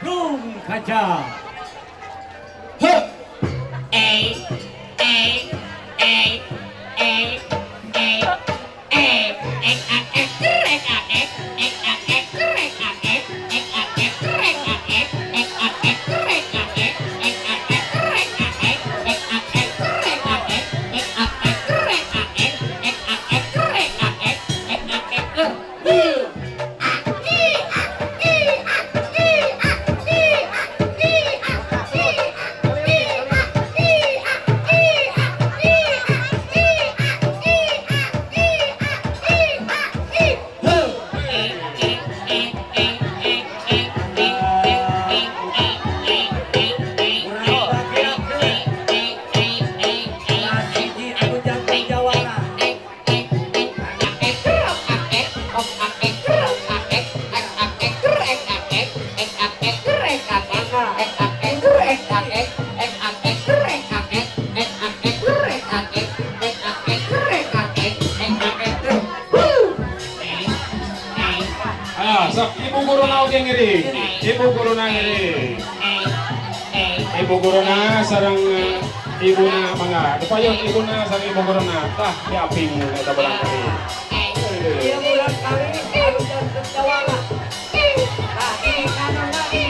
Rum kaca. Huh. Eh, eh, eh, eh, eh, Sok ibu guru na oge ngiri. Ibu guru na ngiri. Ibu guru na sarang ibu na mga. Dupayong ibu na sarang ibu guru na. Tah diaping eta balang kali. Iya bulan kali harus jawara. Nah, ini kanan lagi.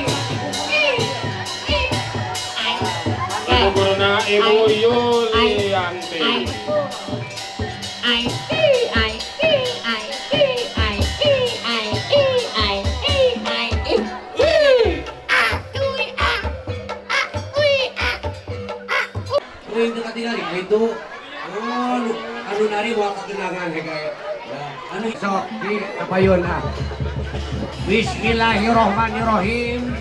Ibu guru na ibu Yulianti. Itu katingali itu anu nari bawa kegenangan kayak anu sok di kapayon Bismillahirrahmanirrahim.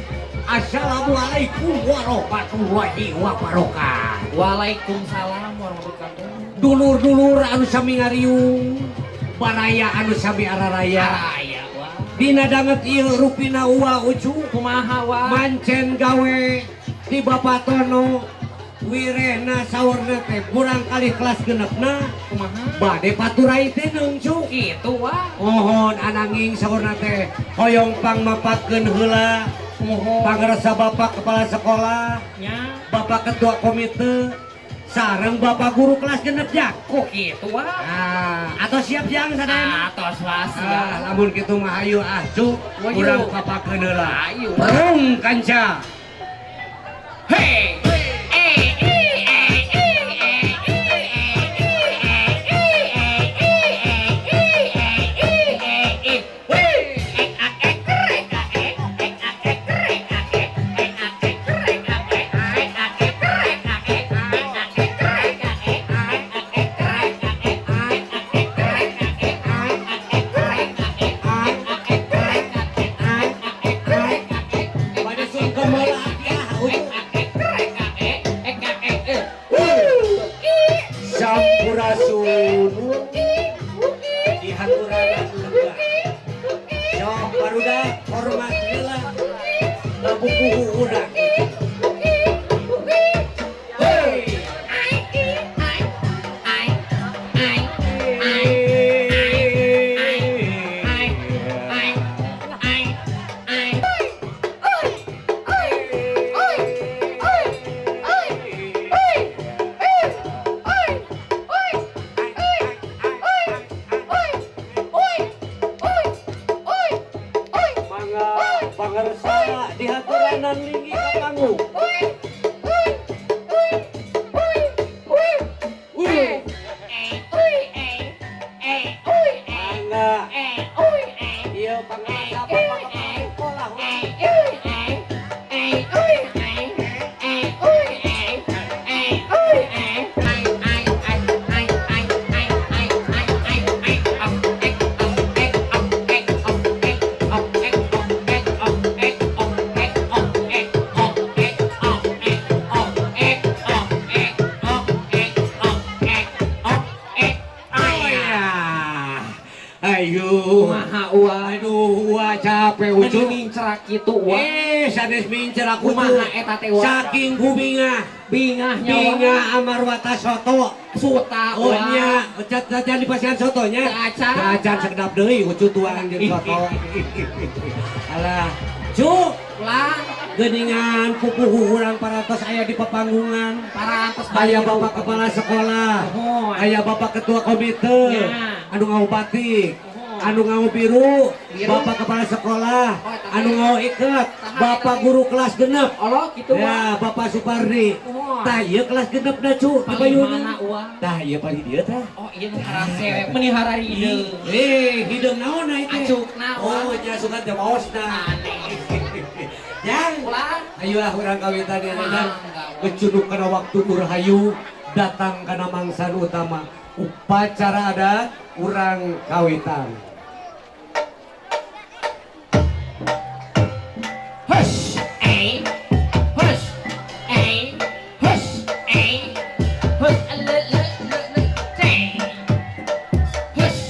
Assalamualaikum warahmatullahi wabarakatuh. Waalaikumsalam warahmatullahi wabarakatuh. Dulur-dulur anu sami ngariung, baraya anu sami araraya. Dina danget ieu rupina uwa ucu Kumaha wa? mancen gawe di Bapatono wirehna saurna teh kurang kali kelas genepna Kumaha? bade paturai teh neungcu Kitu wa. mohon ananging saurna teh hoyong pangmapakeun heula Mohon. pangaresa bapak kepala sekolah Nya. bapak ketua komite sareng bapak guru kelas genep jak Ku kitu wa. atau siap jang sadayana Atos wa siap. lamun kitu mah ayo cuk Ayo. urang papakeun heula Ayo. Perung kanca Hey. pada sun kemala Sampurasun dihaturanan lega sok baruda hormat heula buku urang pangarsa dihaturanan linggi ka panggung mangga ieu pangarsa bapak kepala sekolah ayo Kumaha wa? aduh gua capek ujung Mincerak kitu wa. sanes mincer aku Kumaha eta teh wa? saking kubingah Bingahnya wa. bingah amarwata soto Suta oh wa. nya jajan di pasian sotonya Acan. jajan sekedap deui ucu tuangan jeung soto alah cuk Lah. Geningan pupuh urang parantos aya di papanggungan. Parantos Aya bapak kepala sekolah, Mohon. aya bapak ketua komite, Ya. anu ngau batik, Mohon. anu ngau biru, Biru. bapak kepala sekolah, Oh, eta anu teh. ngau iket, Saha bapak eta guru kelas genep. Allah gitu Ya, wah. bapak Supardi. Mohon. Tah ieu kelas genep na cu, di Paling Bayuna. mana uang? Tah ieu paling dieu tah. Oh iya nu karasewek menihara ide. Hideung naon na itu? Acukna, Oh, wah. nya sugan teh maosna. Aneh. Yang Ulah. ayo urang kawitan ya Mangga, kecuduk kana waktu Nurhayu datang kana mangsan utama upacara adat urang kawitan. Hush, hush, hush, hush, le, say. Hush,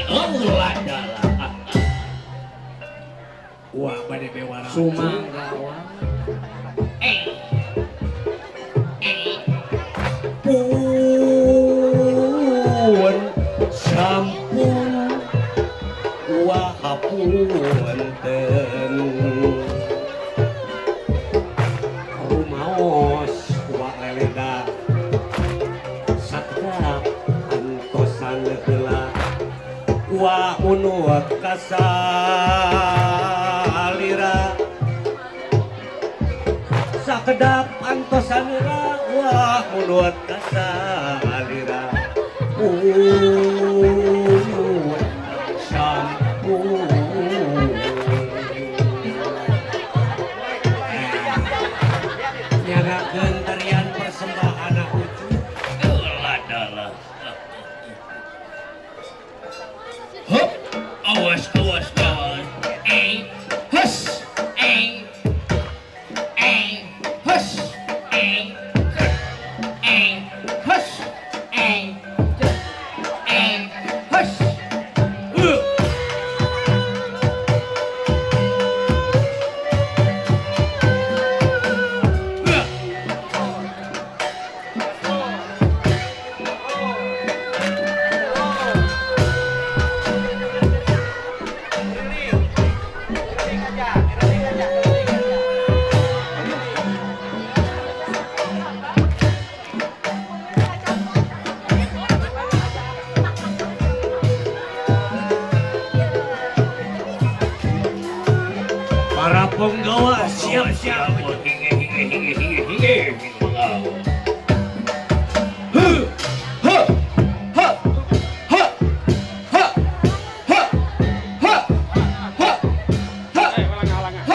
Oh adalah. Wah bade bewara. Sumangga wah. Pun sampun wahapunten rumaos wa leleda sakdap antosan heula wa munut kasalira sakedap antosan heula wa munut kasalira sampun nyagakeun tarian persembahan ucu adalah Hup, awas, awas, awas. Hush, hush, hush, hush. para penggawa siap-siap Walang halangan.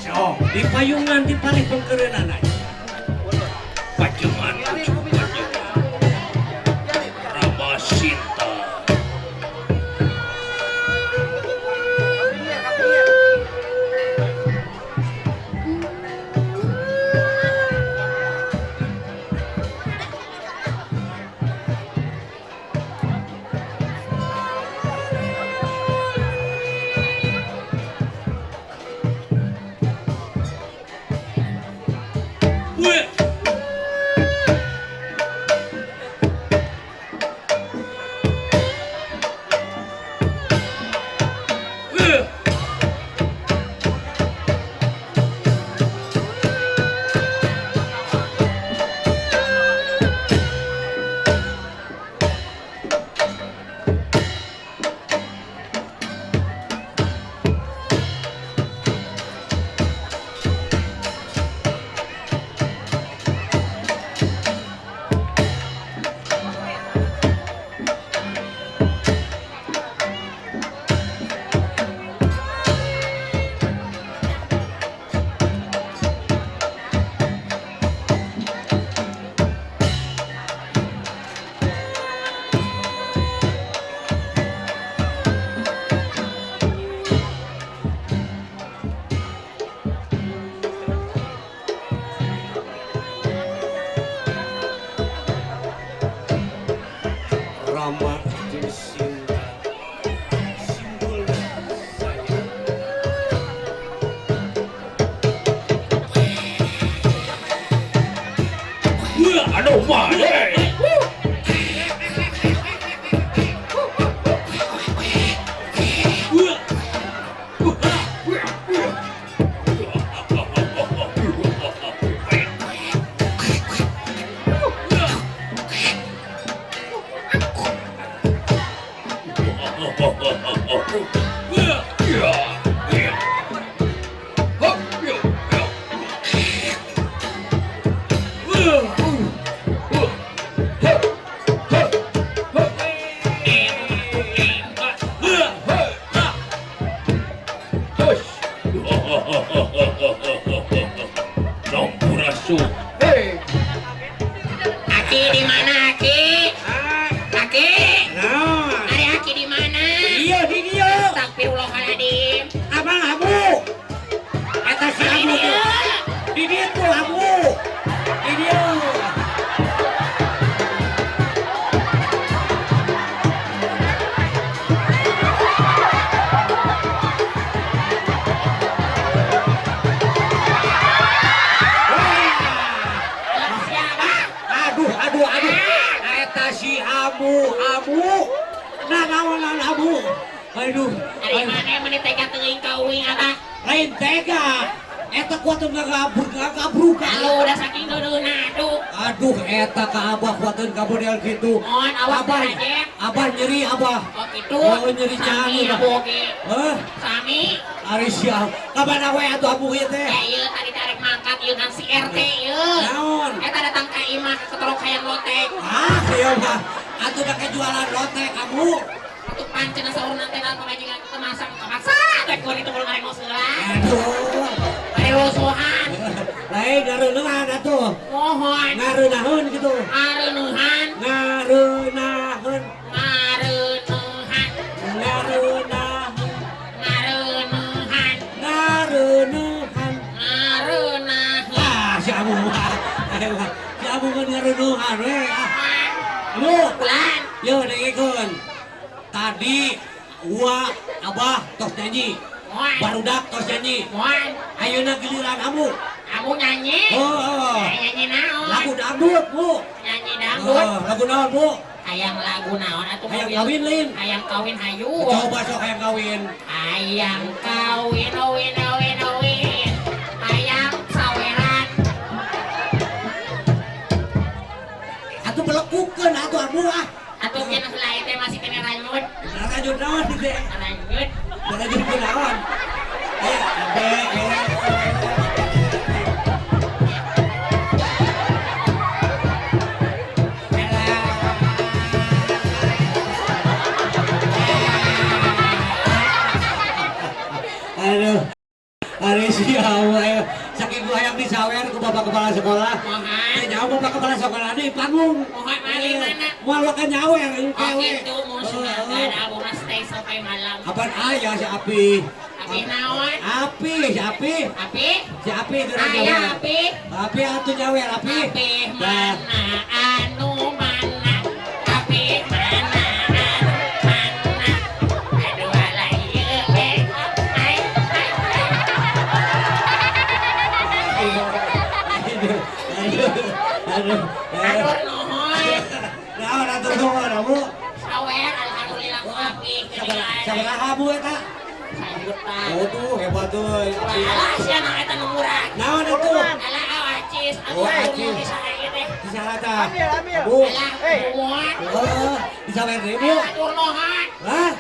so di payungan di paling pengkerenan Pajangan ujuk pajangan Rama Sinta kumaha deui. Sampurasun. Aki di mana Aki? Aki? Nah, Ari Aki di mana? iya di dia. Astagfirullahaladzim. Abang Abu. Eta si Abu tuh. Di dia tuh Abu. Di dia. Siapa? Aduh. Eta si Abu. Nah, naon Abu. Aduh. Ari mana yang menitega teuing kauing Abah? Lain tega. Eta kuatun gabruk. Kalau udah saking duduna aduh. Aduh, eta ka Abah kuatun kabodel gitu. Mohon awas Abah, aja. Abah nyeri Abah. Oh gitu. Oh, nyeri Sami jangan. abu oge. Hah? Sami. Ari siap. Kapan we atuh Abu ieu teh? Ya ieu tadi tarik mangkat ieu kan si RT ieu. Naon? Eta datang ka imah ke keterok hayang lotek. Ah, ieu mah. Atuh make jualan lotek kamu. Untuk pancen saur nanti nan pamajikan kemasang kemaksa. Teh kulit itu belum ngarengos heula. Aduh. Ari rusuhan. Lain gareuneungan atuh. Mohon. Ngareunaheun gitu. Areunuhan. Ngareunaheun. Ngareunuhan. Ngareunaheun. Ngareunuhan. Ngareunaheun. Ngareunahan. Ah, si Abu mah. Si Abu kan ngareunaheun we. Ah. Abu, Bulan. yo dengekeun. Tadi gua Abah tos nyanyi. Mohon. Barudak tos nyanyi. Mohon. Ayeuna giliran Abu. Kamu nyanyi. Oh. Nyanyi naon? Lagu dangdut, Bu. Nyanyi dangdut. Oh, lagu naon, Bu? Hayang lagu naon atuh Hayang mobil? kawin, Lin. Hayang kawin hayu. Coba sok hayang kawin. Hayang kawin win. Hayang saweran. Atuh belekukeun atuh Abu ah. Atuh cenah lain teh masih kena ranyut. Lanjut naon di teh? Ranyut. Lanjut ke naon? Aduh, hari siapa ya? Saking gua yang disawer ke bapak kepala sekolah. Mohon. Nyawa bapak kepala sekolah di panggung. Mohon mali mana? Mual kan nyawer ini Oh kewe. gitu musuhna abu stay sampai malam. Apaan ayah si Api? Api naon? Api, si Api. Api? Si Api itu orang Aya nyawer. api? Api atuh nyawer Api. Api mana anu mana? Api mana anu mana? Aduh alay ieu ai. Aduh. Aduh nuhun. Naon atuh nuhun Abu? Sawer alhamdulillah ku api. Sabaraha Abu eta? Sayutan. Oh tuh hebat tuh. Alah sia na eta nu murah. Naon atuh? Alah awacis. Oh, acis. Bisa ieu teh. Bisa kata. Abu. Alah muat. Oh, bisa main ribu. Atur nuhun. Hah?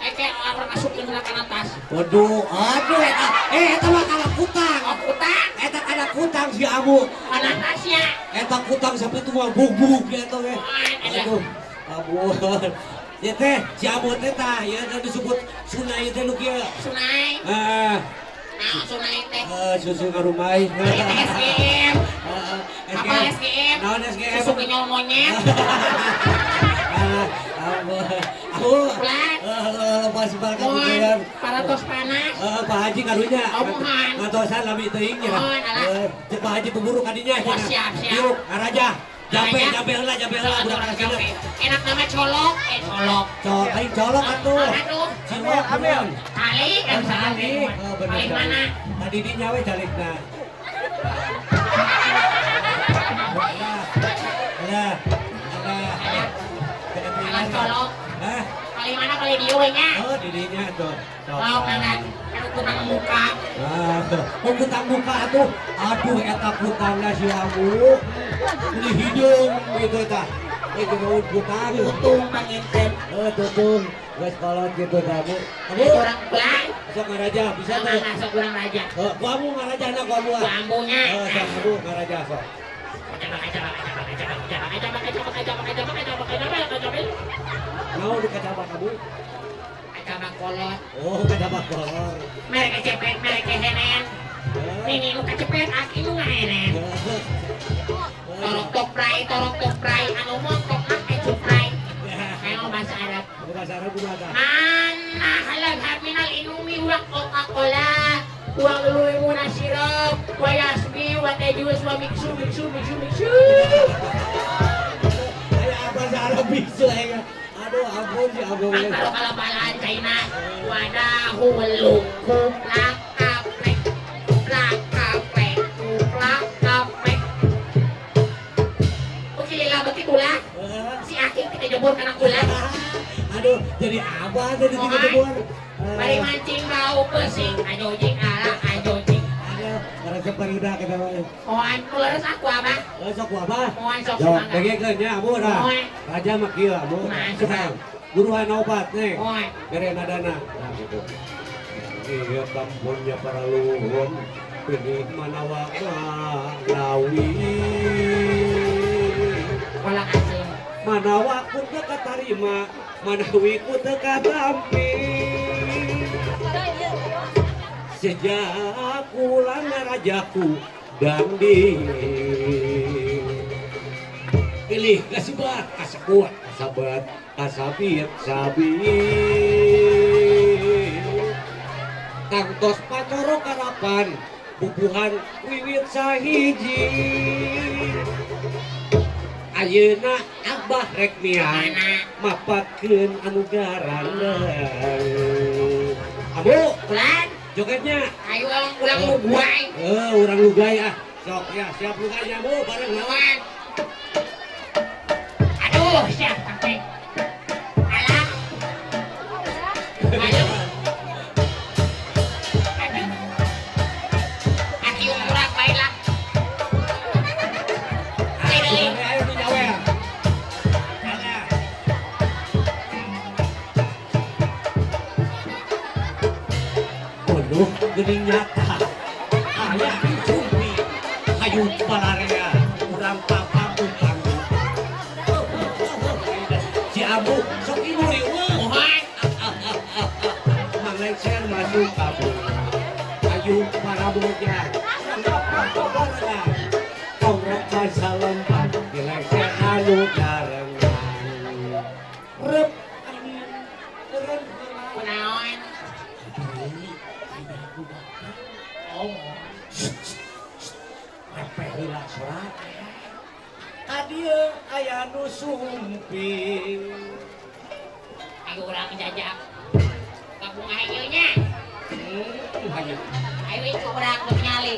Eke orang masukin ke atas. Waduh, eta mah kalau kutang. Oh kutang. Eta kada kutang si Abu. Mana tasnya? Eta kutang sampai tuh bug-bug gitu we. Aduh, Abu. Ya teh, si Abu teh tah, ya tadi disebut sunai teh nu kieu. Sunai. Nah, sunai teh. Susu ngarumai. Itu SGM. Apa SGM? Naon SGM? Susu kenyal monyet. Abu. Bulan. Pas balkan Mohon. kuliah. Para tos panas. Pak Haji karunya. Oh, mohon. Ngatosan lami teuing ya. Mohon, alah. Cek Pak Haji pemburu kadinya. Oh, siap. Yuk, ngaraja. Jabe Ngaraja. heula, budak kasina. Enak nama colok. Colok. Aing colok atuh. Aduh. Cilok ambil. Kali kan Sali. kali. Kali mana? Tadi di nyawe calikna. ada Alas colok. Hah? Kali mana kali diunya? Oh, didinya tuh. Oh, kangen. Anu kutang muka. Oh, kutang muka tuh. Aduh, eta kutangnya si Amu. Di hidung gitu tah. Gitu kutang. Tutung panginten. Tutung. Guys, kalau gitu kamu. Kamu Orang pulang. sok ngaraja bisa Sama tuh. masuk kurang raja. Kamu ngaraja anak kamu. Ku ambunya. Sok kamu ngaraja sok. Mau dikacabak kamu? Kacabak kolot. Oh, kacabak kolor. Mereka cepet, mereka henen. Ini lu kecepet, aki lu nggak henen. Torok tok prai, anu montok pakai cuprai. Kayak bahasa Arab. Bahasa Arab gimana? Mana halal haminal inumi uang Coca-Cola. Uang lului muna sirup. Wa yasmi, wa tejus, wa miksu. Kayak bahasa Arab bisa ya. Aduh, ampun si Abu. Ang kalau China. Wadahu welungkup lakaplek. Oke, lila begitu lah. Si Aki kita jebur karena ulah. Aduh, jadi apa tadi tiga temuan? Mari mancing bau pesing. Ajojing ala ajojing. Aduh, karena separudah kita mau. Mohon puleres aku apa? Sok apa? Mohon sok Jok, semangat. begitu Abu dah. Raja mah kieu Abu. Masuk, Bang. Guruan obat nih. Mohon. Kerena dana. Nah gitu. Iya kampungnya para luhur. Pilih mana lawi. Walang asin. Mana waktu teka tarima, mana wiku teka tampi. Sejak pulang rajaku dan pilih kasebat, kasakuat, kasabat, kasabit, tangtos pacoro karapan, bubuhan wiwit sahiji. Ayeuna abah rek mian mapatkeun anu garandeung. Abu, Pulang. jogetnya. Ayo ulang luguai. Urang lugay ah. Sok ya, siap lugaynya Bu, bareng lawan. Aduh, siap sampai. Alah. Ayo. Aduh. Aki umurak baiklah. Ayo di nyawer. Ada. Waduh, geuning nyata. Aya cumi. Hayu balarea. Urang papa utang. Si Abu sok ibu riweuh. Mohon. Manglecer masuk kabur. Ayu para bujang. Kongret masa lompat. Dilecer anu jarengan. Rep. Kunaon. Oh. Repeh heula sorak. Kadieu aya nu sumping. Ayo urang jajak. Gabung ayo nya. Hayu. Ayo itu urang nu nyali.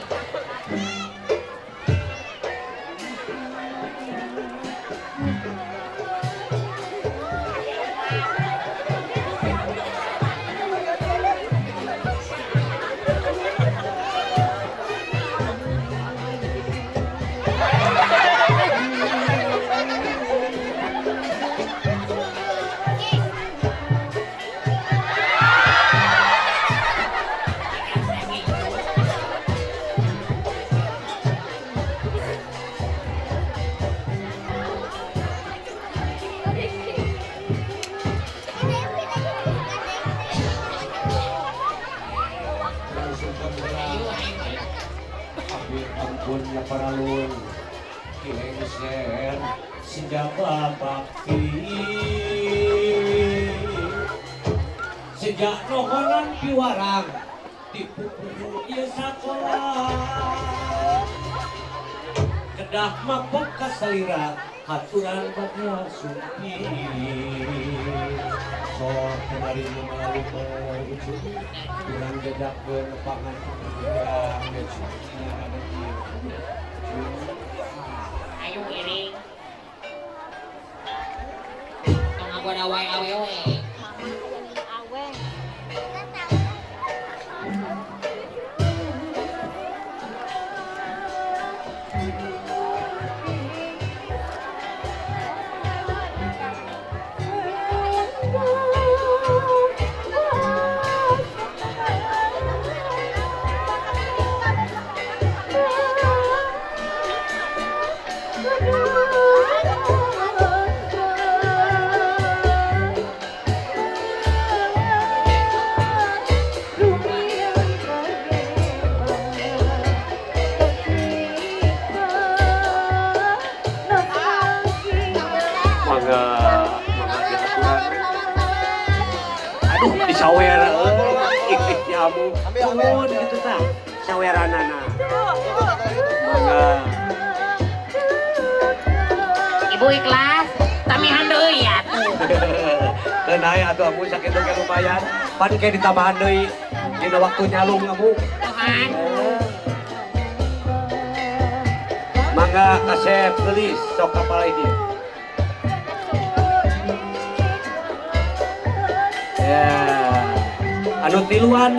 Ampunnya para lun kilengser senjata bakti sejak nohonan piwarang dipupuh ieu sakola kedah mapok kasalira haturan baga sumpi sok kemari melalui ujung kurang jedak ke nepangan Ayo iring. goda wae awewe. Mangga dihaturan. Aduh, disawer. Jamu. Nuhun gitu tah. Saweranana. Mangga. Ibu ikhlas, tamihan deui ya tuh. Dan aya atuh amu sakitu ge lumayan. Pan ke ditambahan deui dina waktu nyalung amu. Tuhan. Mangga kasep gelis sok kapal ini. Ya. Anu tiluan